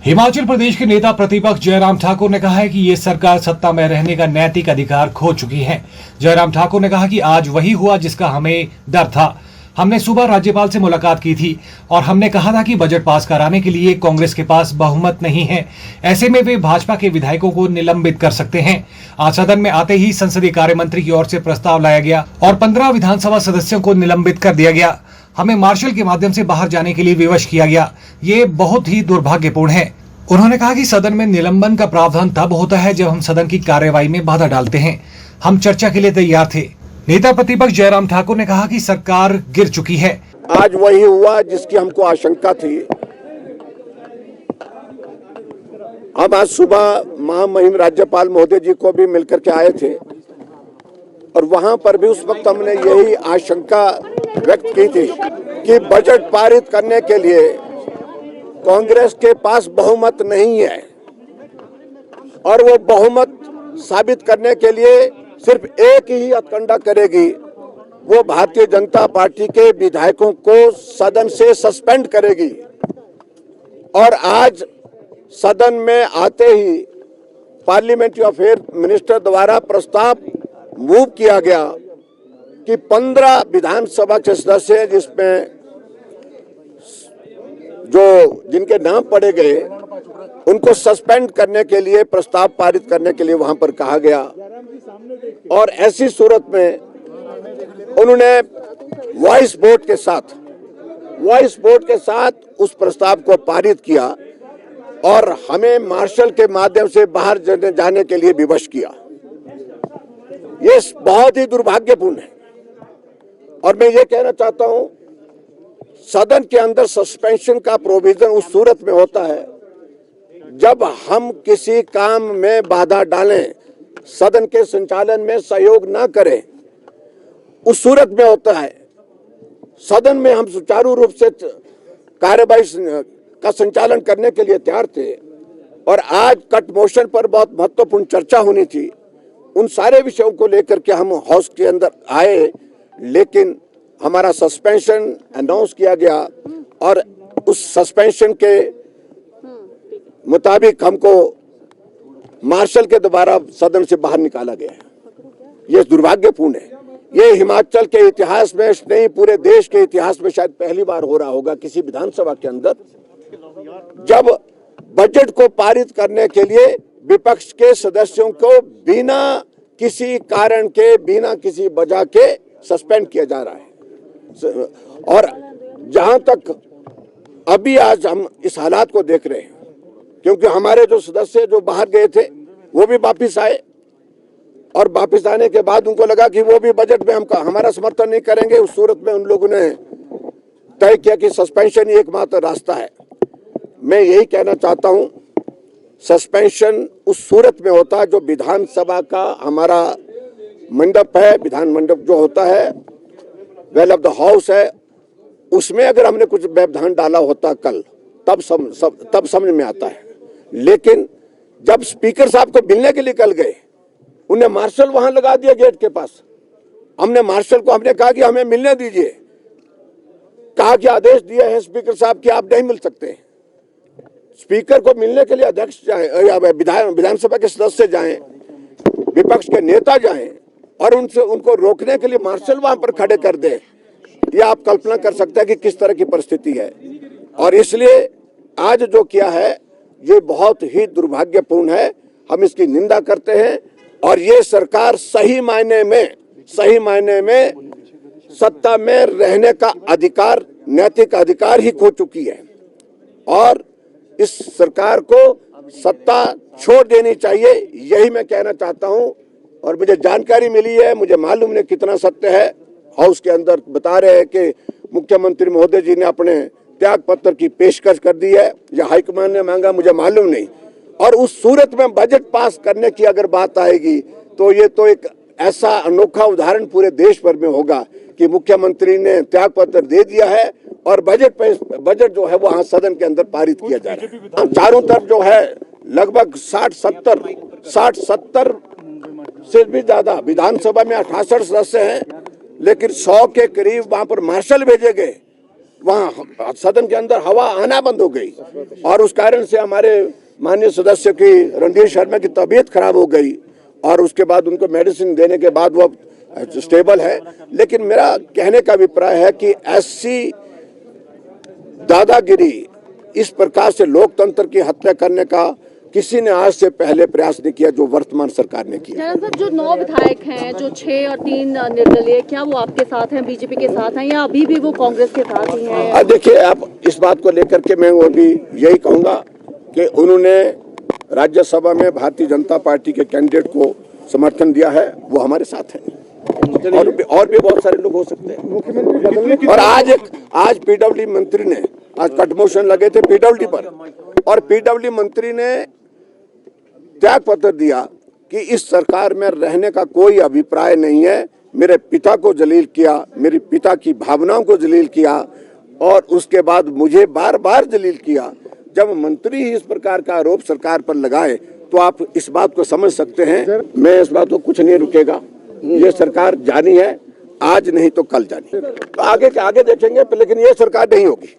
हिमाचल प्रदेश के नेता प्रतिपक्ष जयराम ठाकुर ने कहा है कि ये सरकार सत्ता में रहने का नैतिक अधिकार खो चुकी है। जयराम ठाकुर ने कहा कि आज वही हुआ जिसका हमें डर था। हमने सुबह राज्यपाल से मुलाकात की थी और हमने कहा था कि बजट पास कराने के लिए कांग्रेस के पास बहुमत नहीं है। ऐसे में वे भाजपा के विधायकों को निलंबित कर सकते हैं। आज सदन में आते ही संसदीय कार्य मंत्री की ओर से प्रस्ताव लाया गया और 15 विधानसभा सदस्यों को निलंबित कर दिया गया। हमें मार्शल के माध्यम से बाहर जाने के लिए विवश किया गया। ये बहुत ही दुर्भाग्यपूर्ण है। उन्होंने कहा कि सदन में निलंबन का प्रावधान तब होता है जब हम सदन की कार्यवाही में बाधा डालते हैं। हम चर्चा के लिए तैयार थे। नेता प्रतिपक्ष जयराम ठाकुर ने कहा कि सरकार गिर चुकी है। आज वही हुआ जिसकी हमको आशंका थी। हम आज सुबह महामहिम राज्यपाल महोदय जी को भी मिलकर के आए थे और वहां पर भी उस वक्त हमने यही आशंका व्यक्त की थी कि बजट पारित करने के लिए कांग्रेस के पास बहुमत नहीं है और वो बहुमत साबित करने के लिए सिर्फ एक ही हथकंडा करेगी, वो भारतीय जनता पार्टी के विधायकों को सदन से सस्पेंड करेगी। और आज सदन में आते ही पार्लियामेंट्री अफेयर मिनिस्टर द्वारा प्रस्ताव मूव किया गया कि 15 विधानसभा के सदस्य जिसमें जिनके नाम पढ़े गए उनको सस्पेंड करने के लिए प्रस्ताव पारित करने के लिए वहां पर कहा गया। और ऐसी सूरत में उन्होंने वॉइस वोट के साथ उस प्रस्ताव को पारित किया और हमें मार्शल के माध्यम से बाहर जाने के लिए विवश किया। ये बहुत ही दुर्भाग्यपूर्ण है। और मैं ये कहना चाहता हूं, सदन के अंदर सस्पेंशन का प्रोविजन उस सूरत में होता है जब हम किसी काम में बाधा डालें, सदन के संचालन में सहयोग ना करें, उस सूरत में होता है। सदन में हम सुचारू रूप से कार्यवाही का संचालन करने के लिए तैयार थे और आज कट मोशन पर बहुत महत्वपूर्ण चर्चा होनी थी। उन सारे विषयों को लेकर के हम हाउस के अंदर आए, लेकिन हमारा सस्पेंशन अनाउंस किया गया और उस सस्पेंशन के मुताबिक हमको मार्शल के द्वारा सदन से बाहर निकाला गया है। यह दुर्भाग्यपूर्ण है। ये हिमाचल के इतिहास में नहीं, पूरे देश के इतिहास में शायद पहली बार हो रहा होगा किसी विधानसभा के अंदर, जब बजट को पारित करने के लिए विपक्ष के सदस्यों को बिना किसी कारण के, बिना किसी वजह के सस्पेंड किया जा रहा है। और जहां तक अभी आज हम इस हालात को देख रहे हैं, क्योंकि हमारे जो सदस्य जो बाहर गए थे वो भी वापिस आए और वापिस आने के बाद उनको लगा कि वो भी बजट में हमारा समर्थन नहीं करेंगे। उस सूरत में उन लोगों ने तय किया कि सस्पेंशन ही एकमात्र रास्ता है। मैं यही कहना चाहता हूं, सस्पेंशन उस सूरत में होता है जो विधानसभा का हमारा मंडप है, विधान मंडप जो होता है, वेल ऑफ द हाउस है, उसमें अगर हमने कुछ व्यवधान डाला होता कल, तब समझ में आता है। लेकिन जब स्पीकर साहब को मिलने के लिए कल गए, उन्हें मार्शल वहां लगा दिया गेट के पास। हमने मार्शल को हमने कहा कि हमें मिलने दीजिए, कहा कि आदेश दिया है स्पीकर साहब कि आप नहीं मिल सकते। स्पीकर को मिलने के लिए अध्यक्ष जाएं या विधानसभा के सदस्य जाएं, विपक्ष के नेता जाएं और उनको रोकने के लिए मार्शल वहां पर खड़े कर दे। ये आप कल्पना कर सकते हैं कि किस तरह की परिस्थिति है। और इसलिए आज जो किया है ये बहुत ही दुर्भाग्यपूर्ण है। हम इसकी निंदा करते हैं और ये सरकार सही मायने में सत्ता में रहने का अधिकार, नैतिक अधिकार ही खो चुकी है और इस सरकार को सत्ता छोड़ देनी चाहिए, यही मैं कहना चाहता हूं। और मुझे जानकारी मिली है, मुझे मालूम नहीं कितना सत्य है, हाउस के अंदर बता रहे हैं कि मुख्यमंत्री महोदय जी ने अपने त्याग पत्र की पेशकश कर दी है या हाईकमान ने मांगा, मुझे मालूम नहीं। और उस सूरत में बजट पास करने की अगर बात आएगी तो ये तो एक ऐसा अनोखा उदाहरण पूरे देश भर में होगा कि मुख्यमंत्री ने त्याग पत्र दे दिया है और बजट जो है वहां सदन के अंदर पारित किया जा रहा है। चारों तरफ जो है लगभग 60-70 से भी ज्यादा, विधानसभा में 68 सदस्य हैं, लेकिन 100 के करीब वहां पर मार्शल भेजे गए वहाँ सदन के अंदर हवा आना बंद हो गई और उस कारण से हमारे माननीय सदस्य की रणधीर शर्मा की तबीयत खराब हो गई और उसके बाद उनको मेडिसिन देने के बाद वो स्टेबल है। लेकिन मेरा कहने का अभिप्राय है कि ऐसी दादागिरी, इस प्रकार से लोकतंत्र की हत्या करने का किसी ने आज से पहले प्रयास नहीं किया जो वर्तमान सरकार ने किया। जयराम साहब, जो 9 विधायक हैं, जो 6 और 3 निर्दलीय, क्या वो आपके साथ हैं, बीजेपी के साथ हैं या अभी भी वो कांग्रेस के साथ ही हैं? देखिए, आप इस बात को लेकर के मैं वो भी यही कहूंगा कि उन्होंने राज्यसभा में भारतीय जनता पार्टी के कैंडिडेट को समर्थन दिया है, वो हमारे साथ है और भी बहुत सारे लोग हो सकते हैं। और आज पीडब्ल्यू मंत्री ने, आज कटमोशन लगे थे पीडब्ल्यू पर और पीडब्ल्यू मंत्री ने त्याग पत्र दिया कि इस सरकार में रहने का कोई अभिप्राय नहीं है। मेरे पिता को जलील किया, मेरे पिता की भावनाओं को जलील किया और उसके बाद मुझे बार बार जलील किया। जब मंत्री ही इस प्रकार का आरोप सरकार पर लगाए तो आप इस बात को समझ सकते हैं। मैं इस बात को कुछ नहीं रुकेगा, ये सरकार जानी है, आज नहीं तो कल जानी। तो आगे देखेंगे, लेकिन ये सरकार नहीं होगी।